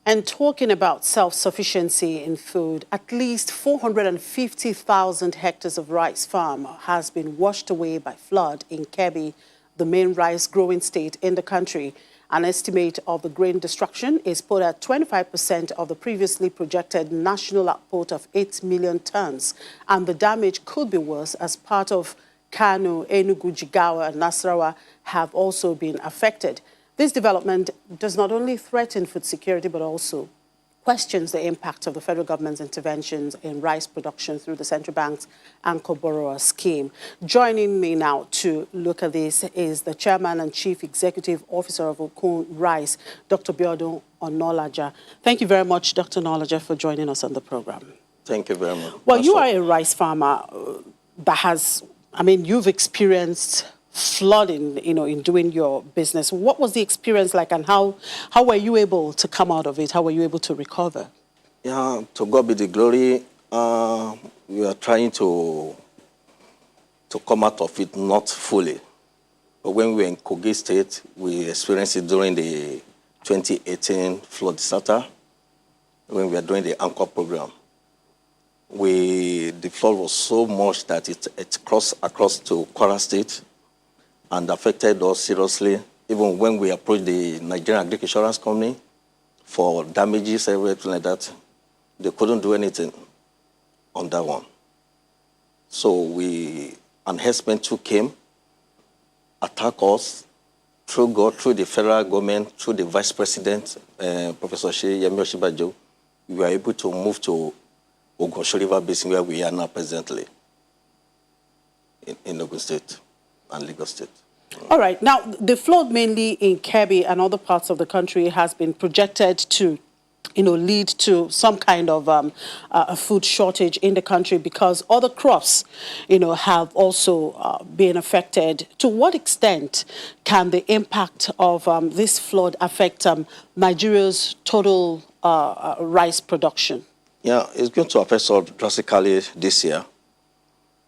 And talking about self-sufficiency in food, at least 450,000 hectares of rice farm has been washed away by flood in Kebbi, the main rice growing state in the country. An estimate of the grain destruction is put at 25% of the previously projected national output of 8 million tons. And the damage could be worse as part of Kano, Enugu, Jigawa and Nasarawa have also been affected. This development does not only threaten food security, but also questions the impact of the federal government's interventions in rice production through the central bank's anchor borrower scheme. Joining me now to look at this is the chairman and chief executive officer of Okun Rice, Dr. Biodun Onolaja. Thank you very much, Dr. Onolaja, for joining us on the program. Thank you very much. Well, you are a rice farmer that has, you've experienced flooding, in doing your business. What was the experience like, and how were you able to come out of it? How were you able to recover? Yeah, to God be the glory. We are trying to come out of it, not fully. But when we were in Kogi State, we experienced it during the 2018 flood disaster, when we were doing the anchor program. The flood was so much that it crossed across to Kwara State and affected us seriously. Even when we approached the Nigerian Agricultural Insurance Company for damages, everything like that, they couldn't do anything on that one. So an herdsman too came, attacked us through God, through the federal government, through the vice president, Professor Yemi Oshibajo. We were able to move to Ogun River Basin, where we are now presently, in Ogun State and Lagos State. All right. Now, the flood mainly in Kebbi and other parts of the country has been projected to, lead to some kind of a food shortage in the country because other crops, have also been affected. To what extent can the impact of this flood affect Nigeria's total rice production? Yeah, it's going to affect us drastically this year.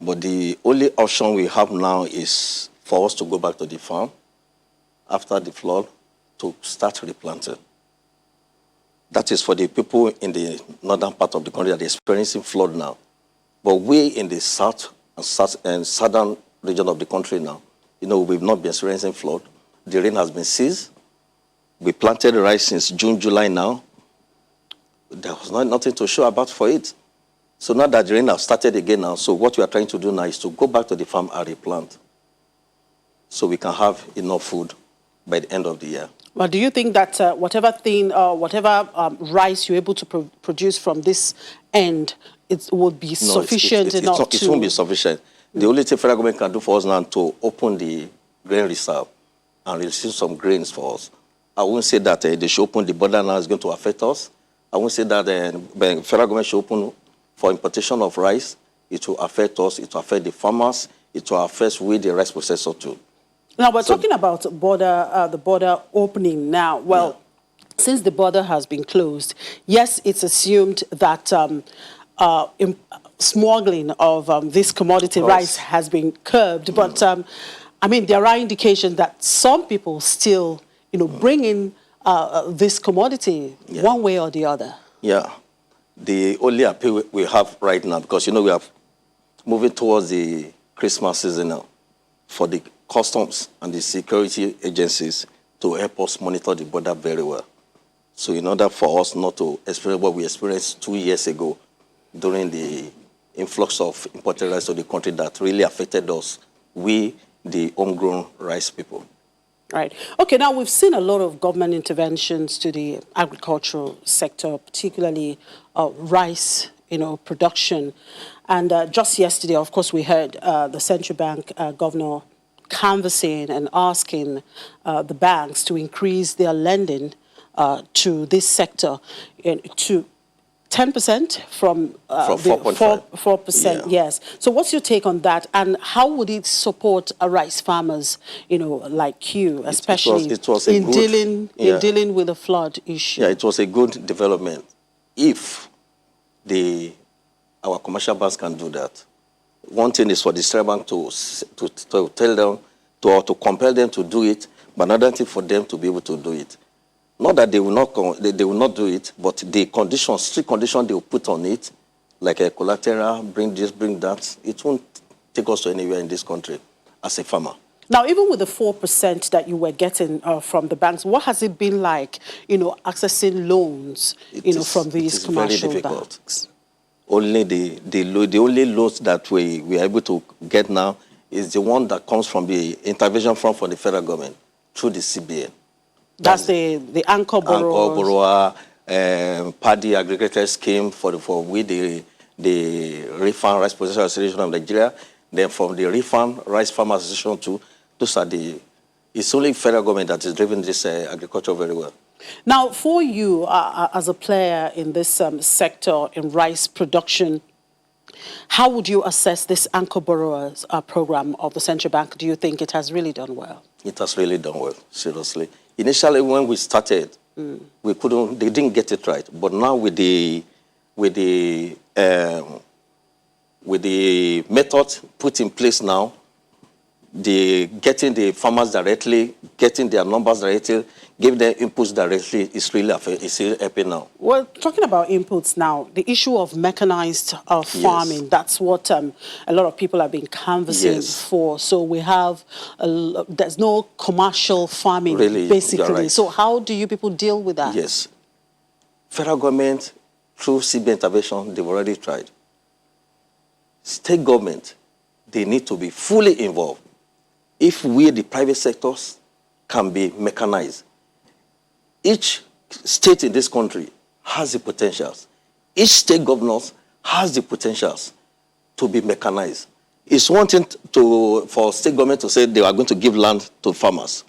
But the only option we have now is for us to go back to the farm after the flood to start replanting. That is for the people in the northern part of the country that are experiencing flood now. But we in the south and southern region of the country now, we've not been experiencing flood. The rain has been ceased. We planted rice since June, July now. There was nothing to show about for it. So now that the rain has started again now, so what we are trying to do now is to go back to the farm and replant so we can have enough food by the end of the year. Well, do you think that whatever rice you're able to produce from this end, it would be sufficient enough It won't be sufficient. The only thing federal government can do for us now is to open the grain reserve and receive some grains for us. I won't say that they should open the border now, it's going to affect us. I won't say that the federal government should open for importation of rice. It will affect us, it will affect the farmers, it will affect the rice processor too. Now, we're talking about the border opening now. Well, since the border has been closed, yes, it's assumed that smuggling of this commodity rice has been curbed. But, there are indications that some people still, bring in this commodity one way or the other. Yeah. The only appeal we have right now, because, we are moving towards the Christmas season now, for the customs and the security agencies to help us monitor the border very well. So in order for us not to experience what we experienced 2 years ago during the influx of imported rice to the country that really affected us, we, the homegrown rice people. Right. Okay, now we've seen a lot of government interventions to the agricultural sector, particularly rice, production. And just yesterday, of course, we heard the central bank governor canvassing and asking the banks to increase their lending to this sector to 10% from 4%, yes. So what's your take on that, and how would it support rice farmers, like you, especially in dealing with the flood issue? Yeah, it was a good development. If our commercial banks can do that, one thing is for the central bank to tell them, to compel them to do it, but another thing for them to be able to do it. Not that they will not they will not do it, but the conditions, strict conditions they will put on it, like a collateral, bring this, bring that, it won't take us to anywhere in this country as a farmer. Now, even with the 4% that you were getting from the banks, what has it been like, accessing loans, from these commercial banks? Only the only loans that we are able to get now is the one that comes from the intervention fund for the federal government through the CBN. That's the anchor borrower. Paddy aggregator scheme for the Refund Rice Processors Association of Nigeria. Then from the Refund Rice Farmers Association too. Those are it's only federal government that is driving this agriculture very well. Now, for you as a player in this sector in rice production, how would you assess this anchor borrowers program of the central bank? Do you think it has really done well? It has really done well, seriously. Initially, when we started, they didn't get it right. But now with the method put in place now, getting the farmers directly, getting their numbers directly, giving them inputs directly is really helping now. Well, talking about inputs now, the issue of mechanized farming, that's what a lot of people have been canvassing for. So we have, there's no commercial farming, really, basically. Right. So how do you people deal with that? Yes. Federal government, through CBN intervention, they've already tried. State government, they need to be fully involved. If we, the private sectors, can be mechanized, each state in this country has the potentials. Each state governor has the potentials to be mechanized. It's one thing for state government to say they are going to give land to farmers.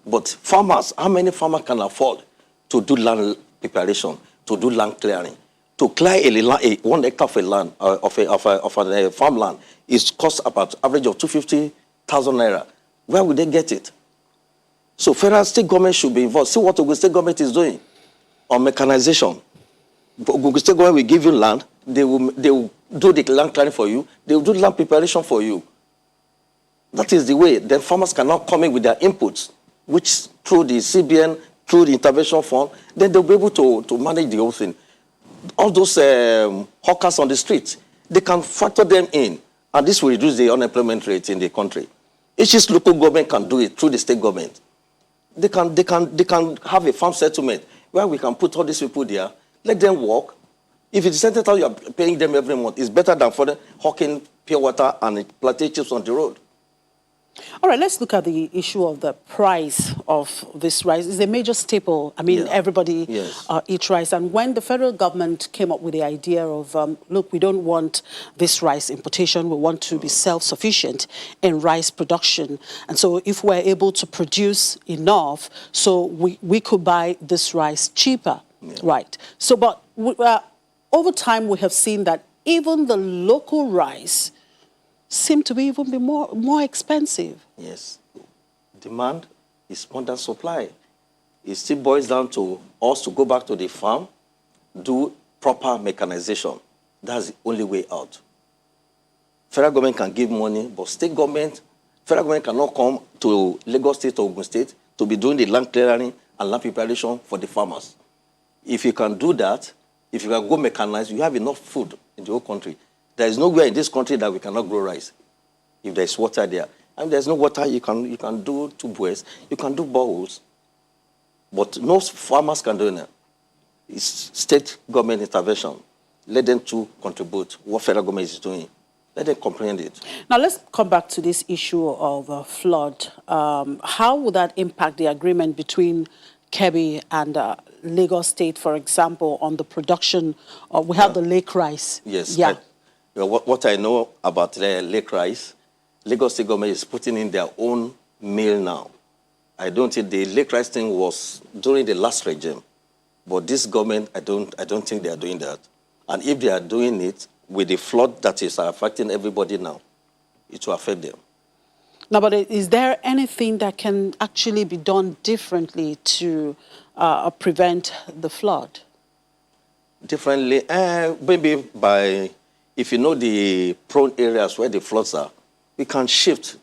But farmers, how many farmers can afford to do land preparation, to do land clearing? To clear 1 hectare of a land, of a farmland, is cost about average of 250,000 naira. Where would they get it? So federal state government should be involved. See what Ogun state government is doing on mechanization. Ogun state government will give you land. They will do the land clearing for you. They will do land preparation for you. That is the way. Then farmers cannot come in with their inputs, which through the CBN, through the intervention fund, then they'll be able to manage the whole thing. All those hawkers on the streets, they can factor them in, and this will reduce the unemployment rate in the country. Each local government can do it through the state government. They can have a farm settlement where we can put all these people there, let them work. If it's the you are paying them every month, it's better than for them hawking pure water and plantain chips on the road. All right, let's look at the issue of the price of this rice. It's a major staple. I mean, everybody eats rice. And when the federal government came up with the idea of, look, we don't want this rice importation. We want to be self-sufficient in rice production. And so if we're able to produce enough, so we could buy this rice cheaper, right? So, but over time, we have seen that even the local rice seem to be even be more expensive. Yes. Demand is more than supply. It still boils down to us to go back to the farm, do proper mechanization. That's the only way out. Federal government can give money, but federal government cannot come to Lagos State or Ogun State to be doing the land clearing and land preparation for the farmers. If you can do that, if you can go mechanize, you have enough food in the whole country. There is nowhere in this country that we cannot grow rice if there is water there. And there's no water, you can do tube wells, you can do boreholes. But no farmers can do that. It's state government intervention. Let them to contribute what federal government is doing. Let them comprehend it. Now let's come back to this issue of flood. How would that impact the agreement between Kebbi and Lagos State, for example, on the production? We have the lake rice. Yes. Yeah. What I know about lake rice, Lagos State government is putting in their own mill now. I don't think the lake rice thing was during the last regime, but this government, I don't think they are doing that. And if they are doing it with the flood that is affecting everybody now, it will affect them. Now, but is there anything that can actually be done differently to prevent the flood? Differently, maybe by, if you know the prone areas where the floods are, we can shift.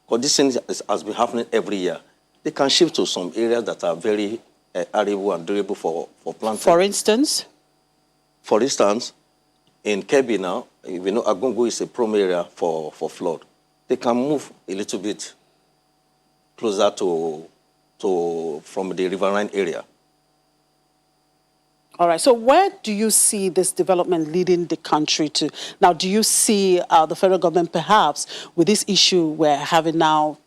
Because this thing has been happening every year. They can shift to some areas that are very arable and durable for planting. For instance, in Kebbi now, we know Agungu is a prone area for flood. They can move a little bit closer from the riverine area. All right. So where do you see this development leading the country to? Now, do you see the federal government perhaps with this issue we're having now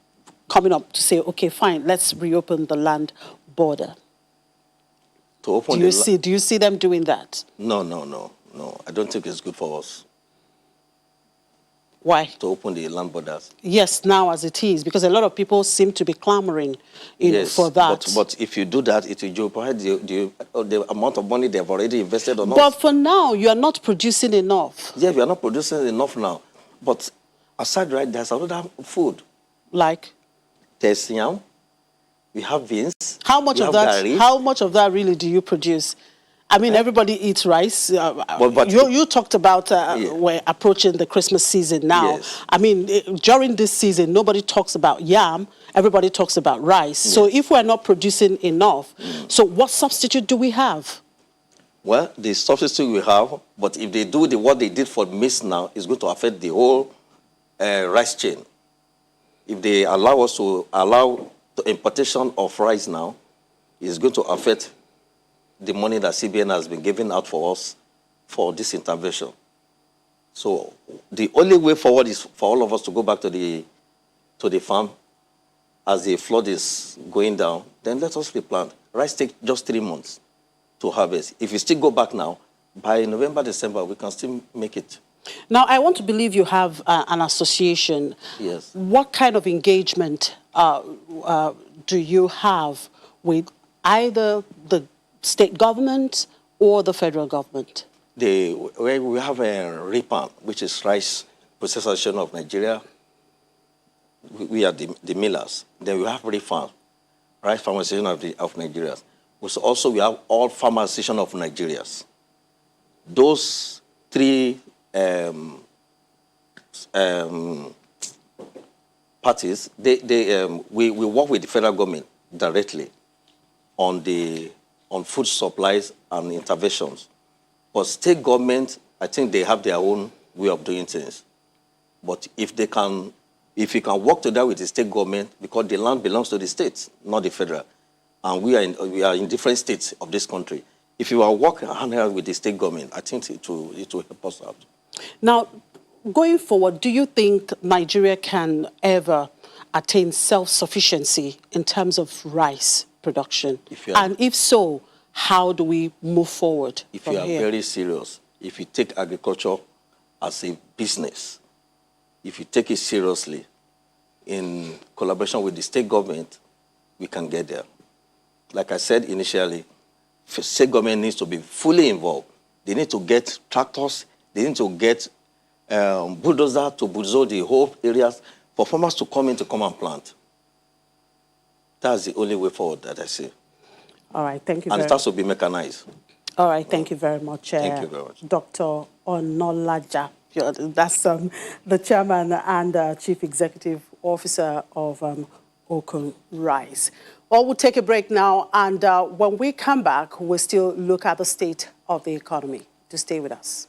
coming up to say, okay, fine, let's reopen the land border? To open do you see them doing that? No. I don't think it's good for us. Why? To open the land borders. Yes, now as it is, because a lot of people seem to be clamoring for that. But if you do that, it will jeopardize the amount of money they've already invested on us. But for now, you are not producing enough. Yeah, we are not producing enough now. But aside, right, there's another food. Like? There's yam. We have beans. How much of that? Gari. How much of that really do you produce? I mean, everybody eats rice. But you talked about we're approaching the Christmas season now. Yes. I mean, during this season, nobody talks about yam. Everybody talks about rice. Yes. So if we're not producing enough, so what substitute do we have? Well, the substitute we have, but if they do what they did for maize now, it's going to affect the whole rice chain. If they allow us to allow the importation of rice now, it's going to affect the money that CBN has been giving out for us for this intervention. So the only way forward is for all of us to go back to the farm as the flood is going down. Then let us replant. Rice takes just 3 months to harvest. If we still go back now, by November, December, we can still make it. Now, I want to believe you have an association. Yes. What kind of engagement do you have with either the state government or the federal government? We have a RIPAN, which is Rice Processors Association of Nigeria. We are the millers. Then we have RIFAN, Rice Farmers Association of Nigeria. Also, we have all Farmers Association of Nigeria. Those three parties, we work with the federal government directly on food supplies and interventions. But state government, I think they have their own way of doing things. But if you can work together with the state government, because the land belongs to the states, not the federal, and we are in different states of this country. If you are working hand in hand with the state government, I think it will help us out. Now, going forward, do you think Nigeria can ever attain self-sufficiency in terms of rice production? And if so, how do we move forward If you are very serious, if you take agriculture as a business, if you take it seriously, in collaboration with the state government, we can get there. Like I said initially, state government needs to be fully involved. They need to get tractors. They need to get bulldozer to bulldoze the whole areas for farmers to come and plant. That's the only way forward that I see. All right, thank you. And it has to be mechanized. All right, thank you very much. Thank you very much. Dr. Onolaja, that's the chairman and chief executive officer of Okun Rice. Well, we'll take a break now, and when we come back, we'll still look at the state of the economy. To stay with us.